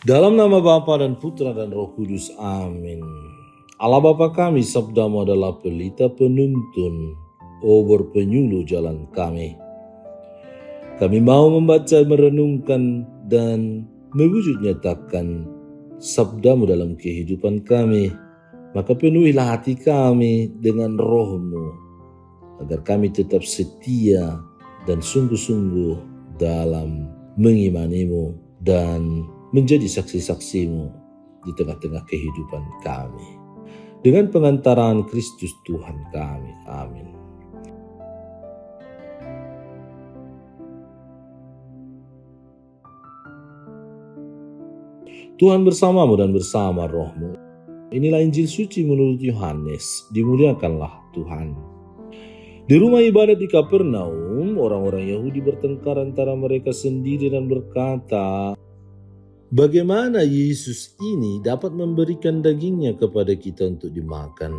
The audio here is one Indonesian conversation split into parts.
Dalam nama Bapa dan Putra dan Roh Kudus, amin. Allah Bapa kami, sabdamu adalah pelita penuntun, berpenyuluh jalan kami. Kami mau membaca, merenungkan, dan mewujud nyatakan sabdamu dalam kehidupan kami. Maka penuhilah hati kami dengan roh-Mu, agar kami tetap setia dan sungguh-sungguh dalam mengimani-Mu dan menjadi saksi-saksi-Mu di tengah-tengah kehidupan kami. Dengan pengantaran Kristus Tuhan kami. Amin. Tuhan bersamamu dan bersama roh-Mu. Inilah Injil suci menurut Yohanes. Dimuliakanlah Tuhan. Di rumah ibadat di Kapernaum, orang-orang Yahudi bertengkar antara mereka sendiri dan berkata, bagaimana Yesus ini dapat memberikan dagingnya kepada kita untuk dimakan?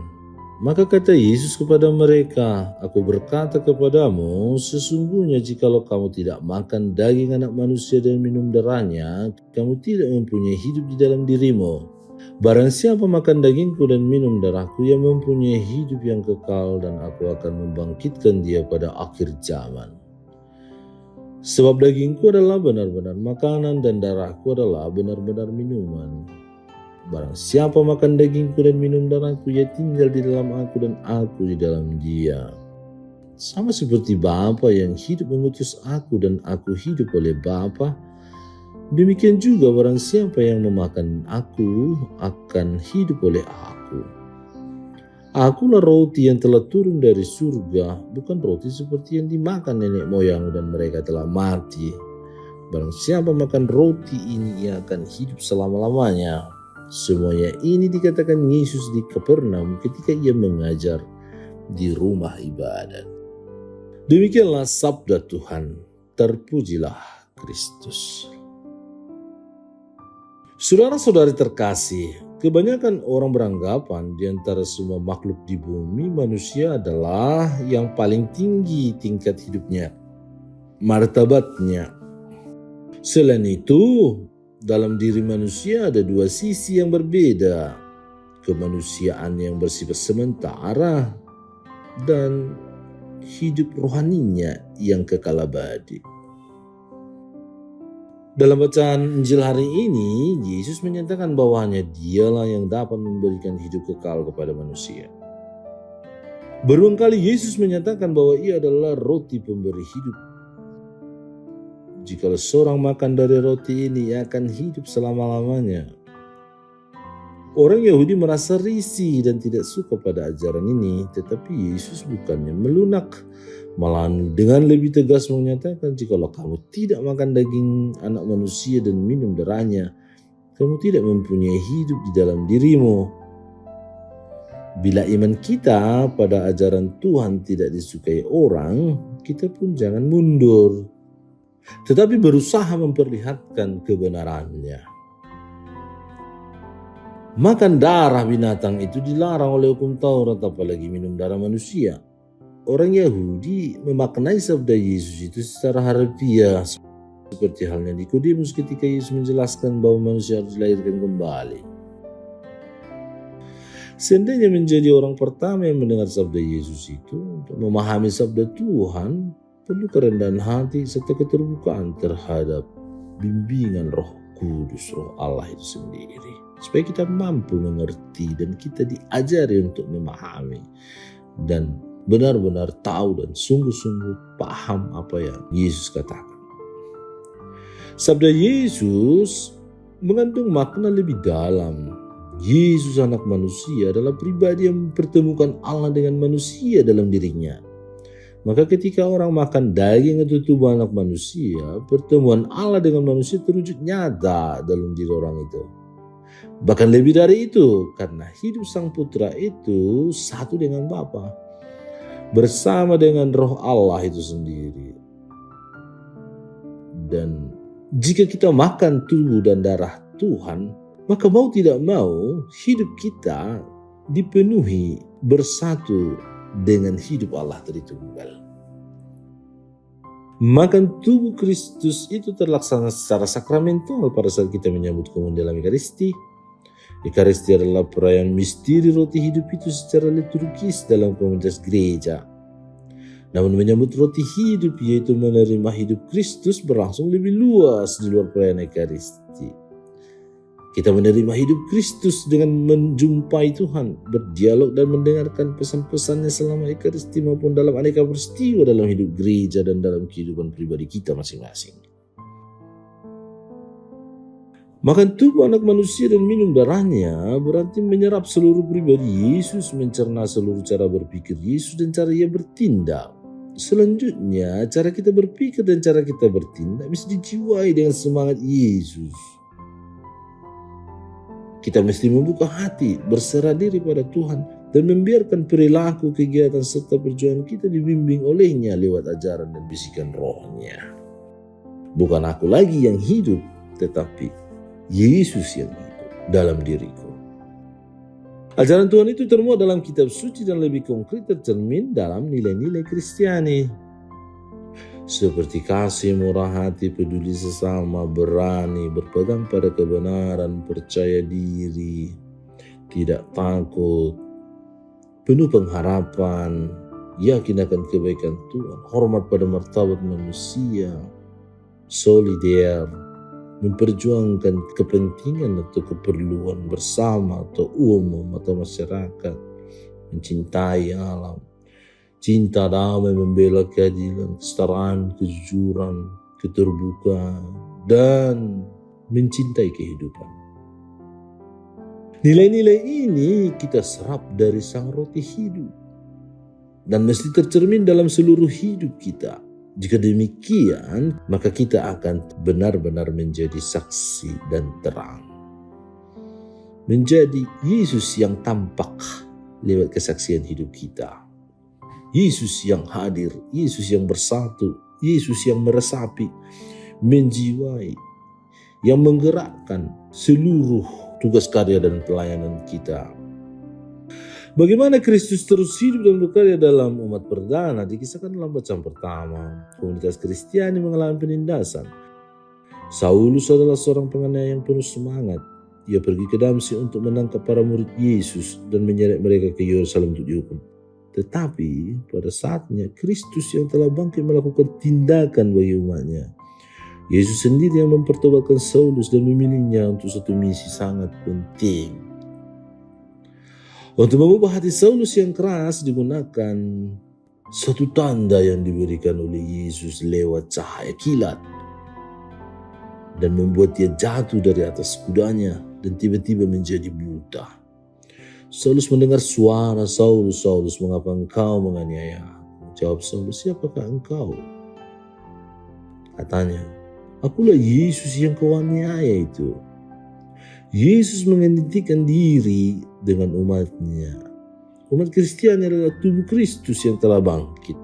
Maka kata Yesus kepada mereka, aku berkata kepadamu, sesungguhnya jikalau kamu tidak makan daging anak manusia dan minum darahnya, kamu tidak mempunyai hidup di dalam dirimu. Barang siapa makan dagingku dan minum darahku, yang mempunyai hidup yang kekal, dan aku akan membangkitkan dia pada akhir zaman. Sebab dagingku adalah benar-benar makanan dan darahku adalah benar-benar minuman. Barang siapa makan dagingku dan minum darahku, ia tinggal di dalam aku dan aku di dalam dia. Sama seperti Bapa yang hidup mengutus aku dan aku hidup oleh Bapa, demikian juga barang siapa yang memakan aku akan hidup oleh aku. Akulah roti yang telah turun dari surga, bukan roti seperti yang dimakan nenek moyang dan mereka telah mati. Barang siapa makan roti ini, ia akan hidup selama-lamanya. Semuanya ini dikatakan Yesus di Kapernaum ketika ia mengajar di rumah ibadat. Demikianlah sabda Tuhan. Terpujilah Kristus. Saudara-saudari terkasih, kebanyakan orang beranggapan di antara semua makhluk di bumi, manusia adalah yang paling tinggi tingkat hidupnya, martabatnya. Selain itu, dalam diri manusia ada dua sisi yang berbeda, kemanusiaan yang bersifat sementara dan hidup rohaninya yang kekal abadi. Dalam bacaan Injil hari ini, Yesus menyatakan bahwa hanya Dialah yang dapat memberikan hidup kekal kepada manusia. Berulang kali Yesus menyatakan bahwa Ia adalah roti pemberi hidup. Jikalau seorang makan dari roti ini, ia akan hidup selama-lamanya. Orang Yahudi merasa risih dan tidak suka pada ajaran ini, tetapi Yesus bukannya melunak, malah dengan lebih tegas menyatakan, jikalau kamu tidak makan daging anak manusia dan minum darahnya, kamu tidak mempunyai hidup di dalam dirimu. Bila iman kita pada ajaran Tuhan tidak disukai orang, kita pun jangan mundur, tetapi berusaha memperlihatkan kebenarannya. Makan darah binatang itu dilarang oleh hukum Taurat, apalagi minum darah manusia. Orang Yahudi memaknai sabda Yesus itu secara harfiah, seperti halnya Nikodemus ketika Yesus menjelaskan bahwa manusia harus dilahirkan kembali. Seandainya menjadi orang pertama yang mendengar sabda Yesus itu, untuk memahami sabda Tuhan, perlu kerendahan hati serta keterbukaan terhadap bimbingan Roh Kudus, Roh Allah itu sendiri, supaya kita mampu mengerti dan kita diajari untuk memahami dan benar-benar tahu dan sungguh-sungguh paham apa yang Yesus katakan. Sabda Yesus mengandung makna lebih dalam. Yesus anak manusia adalah pribadi yang mempertemukan Allah dengan manusia dalam dirinya. Maka ketika orang makan daging atau tubuh anak manusia, pertemuan Allah dengan manusia terwujud nyata dalam diri orang itu. Bahkan lebih dari itu, karena hidup Sang Putra itu satu dengan Bapa, bersama dengan Roh Allah itu sendiri. Dan jika kita makan tubuh dan darah Tuhan, maka mau tidak mau hidup kita dipenuhi bersatu dengan hidup Allah Tritunggal. Makan tubuh Kristus itu terlaksana secara sakramental pada saat kita menyambut komunion dalam Ekaristi. Ekaristi adalah perayaan misteri roti hidup itu secara liturgis dalam komunitas gereja. Namun menyambut roti hidup, yaitu menerima hidup Kristus, berlangsung lebih luas di luar perayaan Ekaristi. Kita menerima hidup Kristus dengan menjumpai Tuhan, berdialog dan mendengarkan pesan-pesannya selama Ekaristi maupun dalam aneka peristiwa dalam hidup gereja dan dalam kehidupan pribadi kita masing-masing. Makan tubuh anak manusia dan minum darahnya berarti menyerap seluruh pribadi Yesus, mencerna seluruh cara berpikir Yesus dan cara ia bertindak. Selanjutnya, cara kita berpikir dan cara kita bertindak mesti dijiwai dengan semangat Yesus. Kita mesti membuka hati, berserah diri pada Tuhan, dan membiarkan perilaku, kegiatan, serta perjuangan kita dibimbing olehnya lewat ajaran dan bisikan rohnya. Bukan aku lagi yang hidup, tetapi Yesus yang hidup dalam diriku. Ajaran Tuhan itu termuat dalam kitab suci dan lebih konkret tercermin dalam nilai-nilai Kristiani. Seperti kasih, murah hati, peduli sesama, berani, berpegang pada kebenaran, percaya diri, tidak takut, penuh pengharapan, yakin akan kebaikan Tuhan, hormat pada martabat manusia, solider, memperjuangkan kepentingan atau keperluan bersama atau umum atau masyarakat, mencintai alam, cinta damai, membela keadilan, kesetaraan, kejujuran, keterbukaan, dan mencintai kehidupan. Nilai-nilai ini kita serap dari sang roti hidup dan mesti tercermin dalam seluruh hidup kita. Jika demikian, maka kita akan benar-benar menjadi saksi dan terang. Menjadi Yesus yang tampak lewat kesaksian hidup kita. Yesus yang hadir, Yesus yang bersatu, Yesus yang meresapi, menjiwai, yang menggerakkan seluruh tugas karya dan pelayanan kita. Bagaimana Kristus terus hidup dan berkarya dalam umat perdana dikisahkan dalam bacaan pertama. Komunitas Kristiani mengalami penindasan. Saulus adalah seorang penganiaya yang penuh semangat. Ia pergi ke Damsyik untuk menangkap para murid Yesus dan menyeret mereka ke Yerusalem untuk dihukum. Tetapi pada saatnya Kristus yang telah bangkit melakukan tindakan bagi umatnya. Yesus sendiri yang mempertobatkan Saulus dan memilihnya untuk satu misi sangat penting. Untuk mengubah hati Saulus yang keras digunakan satu tanda yang diberikan oleh Yesus lewat cahaya kilat dan membuat dia jatuh dari atas kudanya dan tiba-tiba menjadi buta. Saulus mendengar suara, "Saulus, Saulus, mengapa engkau menganiaya aku?" Jawab Saulus, "Siapakah engkau?" Katanya, "Akulah Yesus yang kau aniaya itu." Yesus mengidentikan diri dengan umatnya. Umat Kristiani adalah tubuh Kristus yang telah bangkit.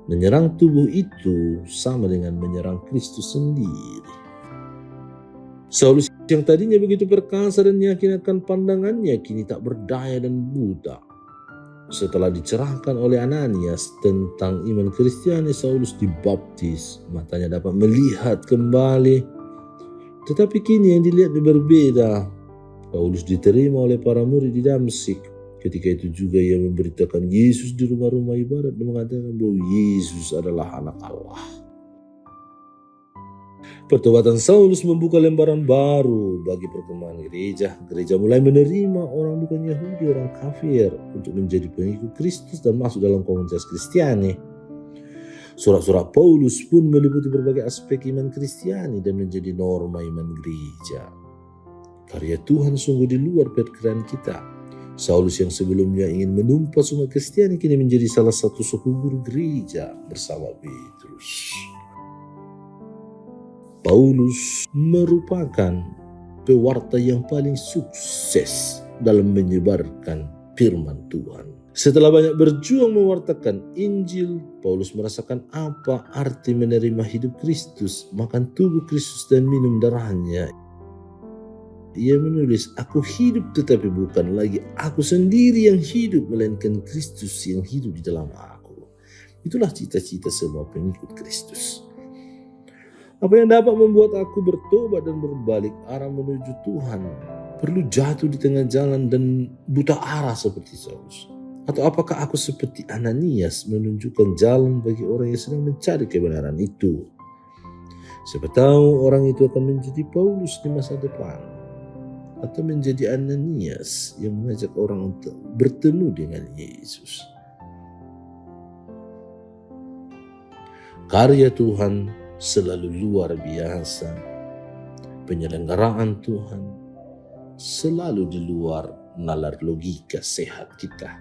Menyerang tubuh itu sama dengan menyerang Kristus sendiri. Saulus yang tadinya begitu perkasa dan yakin akan pandangannya kini tak berdaya dan buta. Setelah dicerahkan oleh Ananias tentang iman Kristiani, Saulus dibaptis. Matanya dapat melihat kembali. Tetapi kini yang dilihat berbeda. Paulus diterima oleh para murid di Damsyik. Ketika itu juga ia memberitakan Yesus di rumah-rumah ibadat dan mengatakan bahwa Yesus adalah anak Allah. Pertobatan Saulus membuka lembaran baru bagi perkembangan gereja. Gereja mulai menerima orang bukan Yahudi, orang kafir untuk menjadi pengikut Kristus dan masuk dalam komunitas Kristiani. Surat-surat Paulus pun meliputi berbagai aspek iman Kristiani dan menjadi norma iman gereja. Karya Tuhan sungguh di luar perkiraan kita. Saulus yang sebelumnya ingin menumpas umat Kristiani kini menjadi salah satu suku guru gereja bersama Petrus. Paulus merupakan pewarta yang paling sukses dalam menyebarkan firman Tuhan. Setelah banyak berjuang mewartakan Injil, Paulus merasakan apa arti menerima hidup Kristus, makan tubuh Kristus dan minum darahnya. Ia menulis, "Aku hidup tetapi bukan lagi aku sendiri yang hidup, melainkan Kristus yang hidup di dalam aku." Itulah cita-cita semua pengikut Kristus. Apa yang dapat membuat aku bertobat dan berbalik arah menuju Tuhan? Perlu jatuh di tengah jalan dan buta arah seperti Saulus? Atau apakah aku seperti Ananias menunjukkan jalan bagi orang yang sedang mencari kebenaran itu? Siapa tahu orang itu akan menjadi Paulus di masa depan, atau menjadi Ananias yang mengajak orang untuk bertemu dengan Yesus. Karya Tuhan selalu luar biasa. Penyelenggaraan Tuhan selalu di luar nalar logika sehat kita.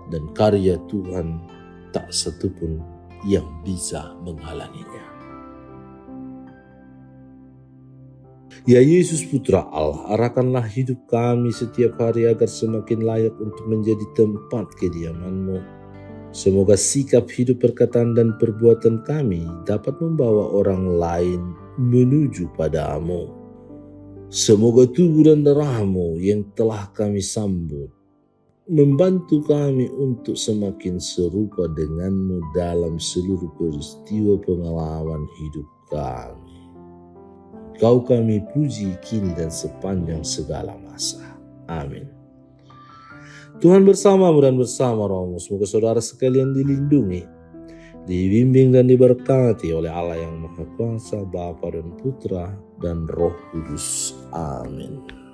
Dan karya Tuhan tak satupun yang bisa menghalanginya. Ya Yesus Putra Allah, arahkanlah hidup kami setiap hari agar semakin layak untuk menjadi tempat kediaman-Mu. Semoga sikap hidup, perkataan, dan perbuatan kami dapat membawa orang lain menuju pada-Mu. Semoga tubuh dan darah-Mu yang telah kami sambut membantu kami untuk semakin serupa dengan-Mu dalam seluruh peristiwa pengalaman hidup kami. Kau kami puji kini dan sepanjang segala masa. Amin. Tuhan bersamamu dan bersama rohmu. Semoga saudara sekalian dilindungi, dibimbing dan diberkati oleh Allah yang Maha Kuasa, Bapa dan Putra dan Roh Kudus. Amin.